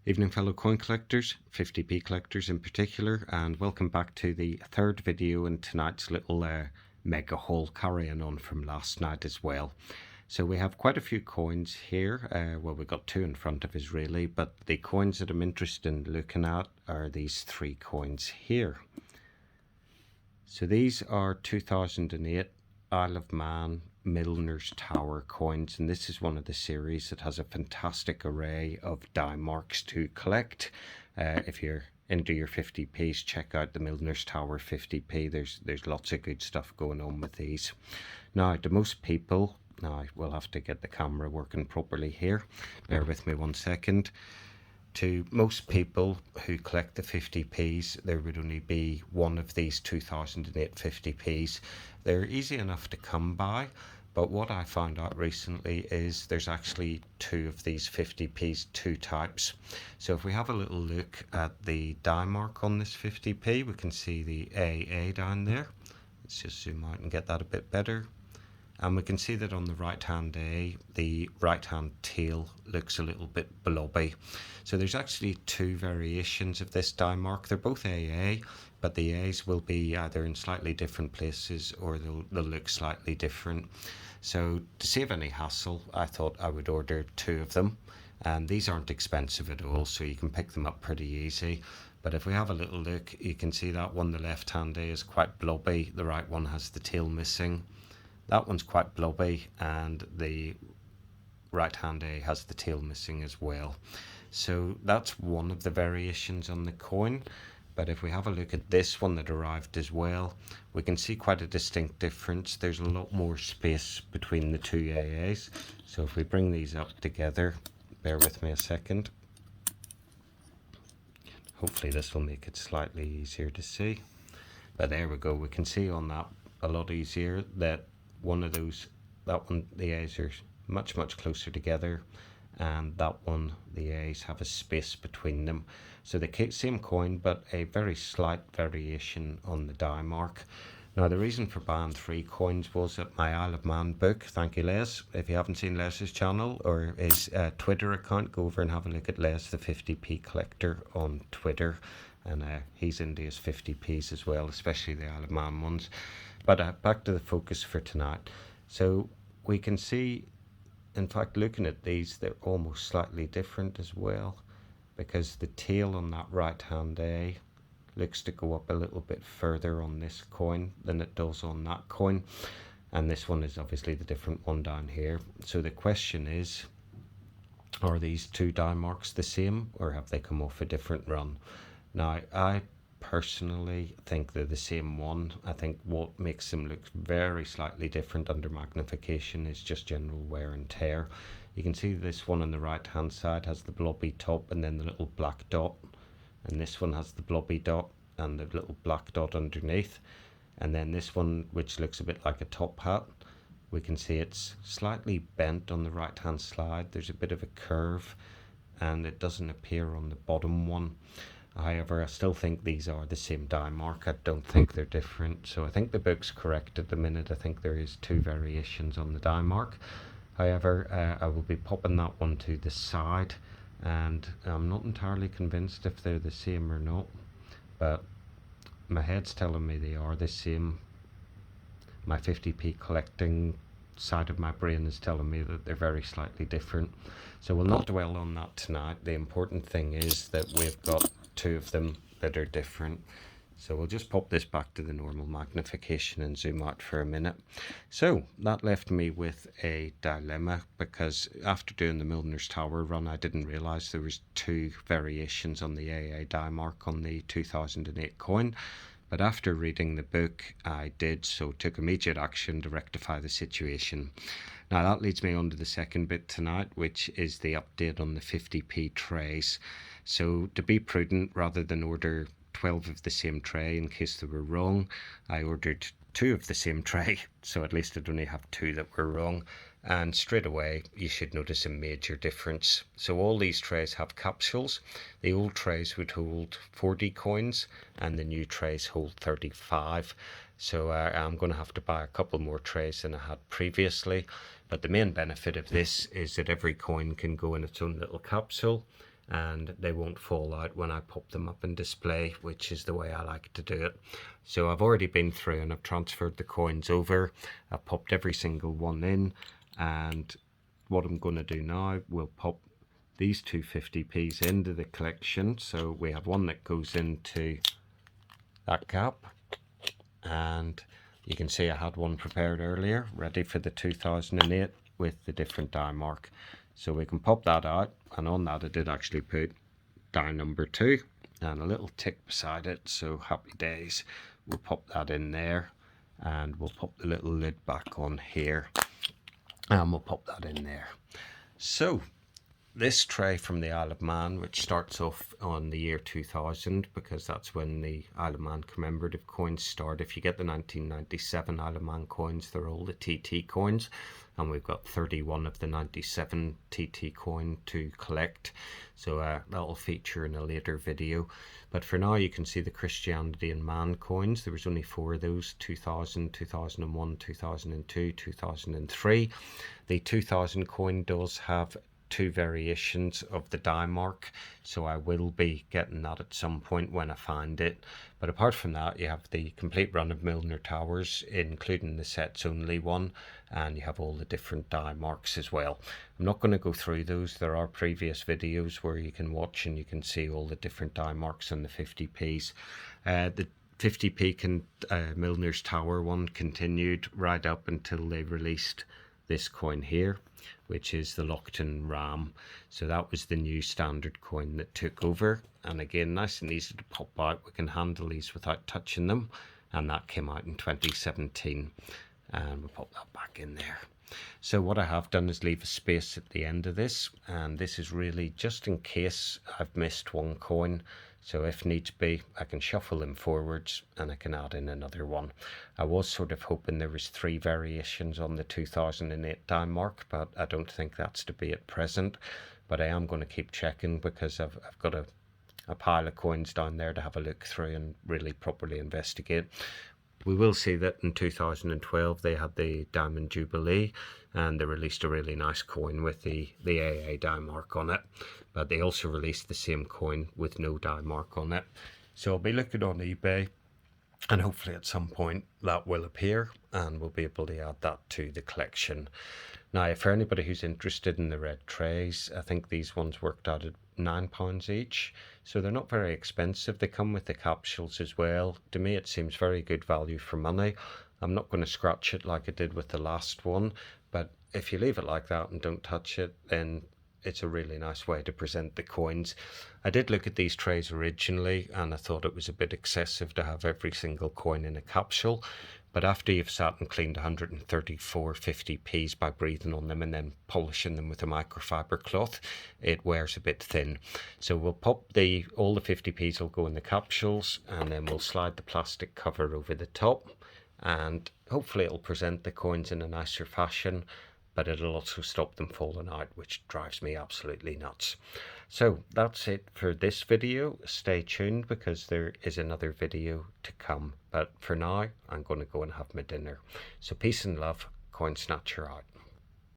Evening fellow coin collectors, 50p collectors in particular, and welcome back to the third video in tonight's little mega haul, carrying on from last night as well. So we have quite a few coins here, well, we've got two in front of us really, but the coins that I'm interested in looking at are these three coins here. So these are 2008 Isle of Man Milners Tower coins, and this is one of the series that has a fantastic array of die marks to collect. If you're into your 50p's, check out the Milners Tower 50p. There's lots of good stuff going on with these. Now, to most people, now we'll have to get the camera working properly here. Bear with me 1 second. To most people who collect the 50p's, there would only be one of these 2008 50p's. They're easy enough to come by, but what I found out recently is there's actually two of these 50p's, two types. So if we have a little look at the die mark on this 50p, we can see the AA down there. Let's just zoom out and get that a bit better. And we can see that on the right hand A, the right hand tail looks a little bit blobby. So there's actually two variations of this die mark. They're both AA, but the A's will be either in slightly different places or they'll look slightly different. So to save any hassle, I thought I would order two of them. And these aren't expensive at all, so you can pick them up pretty easy. But if we have a little look, you can see that one, the left hand A, is quite blobby. The right one has the tail missing. That one's quite blobby, and the right hand A has the tail missing as well. So that's one of the variations on the coin. But if we have a look at this one that arrived as well, we can see quite a distinct difference. There's a lot more space between the two AAs. So if we bring these up together, bear with me a second. Hopefully this will make it slightly easier to see. But there we go, we can see on that a lot easier that one of those, that one, the A's are much closer together, and that one, the A's have a space between them. So the same coin, but a very slight variation on the die mark. Now the reason for buying three coins was that my Isle of Man book, thank you Les, if you haven't seen Les's channel or his Twitter account, go over and have a look at Les the 50p collector on Twitter, and he's into his 50p's as well, especially the Isle of Man ones. But back to the focus for tonight. So we can see, in fact, looking at these, they're almost slightly different as well, because the tail on that right hand A looks to go up a little bit further on this coin than it does on that coin. And this one is obviously the different one down here. So the question is, are these two die marks the same, or have they come off a different run? Now, I personally think they're the same one. I think what makes them look very slightly different under magnification is just general wear and tear. You can see this one on the right hand side has the blobby top and then the little black dot, and this one has the blobby dot and the little black dot underneath. And then this one, which looks a bit like a top hat, we can see it's slightly bent on the right hand side. There's a bit of a curve, and it doesn't appear on the bottom one. However, I still think these are the same die mark. I don't think they're different. So I think the book's correct at the minute. I think there is two variations on the die mark. However, I will be popping that one to the side, and I'm not entirely convinced if they're the same or not, but my head's telling me they are the same. My 50p collecting side of my brain is telling me that they're very slightly different. So we'll not dwell on that tonight. The important thing is that we've got two of them that are different. So we'll just pop this back to the normal magnification and zoom out for a minute. So that left me with a dilemma, because after doing the Milners Tower run, I didn't realize there was two variations on the AA die mark on the 2008 coin. But after reading the book, I did, so took immediate action to rectify the situation. Now that leads me on to the second bit tonight, which is the update on the 50p trays. So to be prudent, rather than order 12 of the same tray in case they were wrong, I ordered two of the same tray, so at least I'd only have two that were wrong. And straight away you should notice a major difference. So all these trays have capsules. The old trays would hold 40 coins and the new trays hold 35. So I'm going to have to buy a couple more trays than I had previously. But the main benefit of this is that every coin can go in its own little capsule, and they won't fall out when I pop them up in display, which is the way I like to do it. So I've already been through and I've transferred the coins over. I've popped every single one in, and what I'm going to do now, we'll pop these two 50p's into the collection. So we have one that goes into that cap, and you can see I had one prepared earlier ready for the 2008 with the different die mark. So we can pop that out, and on that I did actually put die number 2 and a little tick beside it, so happy days. We'll pop that in there, and we'll pop the little lid back on here, and we'll pop that in there. So this tray from the Isle of Man, which starts off on the year 2000, because that's when the Isle of Man commemorative coins start. If you get the 1997 Isle of Man coins, they're all the TT coins, and we've got 31 of the 97 TT coin to collect, so that'll feature in a later video. But for now, you can see the Christianity and Man coins. There was only 4 of those: 2000, 2001, 2002, 2003. The 2000 coin does have 2 variations of the die mark, so I will be getting that at some point when I find it. But apart from that, you have the complete run of Milners Towers, including the sets only one, and you have all the different die marks as well. I'm not going to go through those. There are previous videos where you can watch and you can see all the different die marks on the 50p's. The 50p Milners Tower one continued right up until they released this coin here, which is the Lockton Ram. So that was the new standard coin that took over, and again, nice and easy to pop out. We can handle these without touching them, and that came out in 2017, and we'll pop that back in there. So what I have done is leave a space at the end of this, and this is really just in case I've missed one coin. So if needs be, I can shuffle them forwards and I can add in another one. I was sort of hoping there was 3 variations on the 2008 die mark, but I don't think that's to be at present. But I am going to keep checking, because I've got a pile of coins down there to have a look through and really properly investigate. We will see that in 2012 they had the Diamond Jubilee, and they released a really nice coin with the AA die mark on it, but they also released the same coin with no die mark on it. So I'll be looking on eBay, and hopefully at some point that will appear and we'll be able to add that to the collection. Now, for anybody who's interested in the red trays, I think these ones worked out at £9 each, so they're not very expensive. They come with the capsules as well. To me, it seems very good value for money. I'm not going to scratch it like I did with the last one, but if you leave it like that and don't touch it, then it's a really nice way to present the coins. I did look at these trays originally, and I thought it was a bit excessive to have every single coin in a capsule. But after you've sat and cleaned 134 50p's by breathing on them and then polishing them with a microfiber cloth, it wears a bit thin. So we'll pop all the 50p's will go in the capsules, and then we'll slide the plastic cover over the top, and hopefully it'll present the coins in a nicer fashion, but it'll also stop them falling out, which drives me absolutely nuts. So that's it for this video. Stay tuned, because there is another video to come. But for now, I'm going to go and have my dinner. So peace and love. Coin Snatcher out.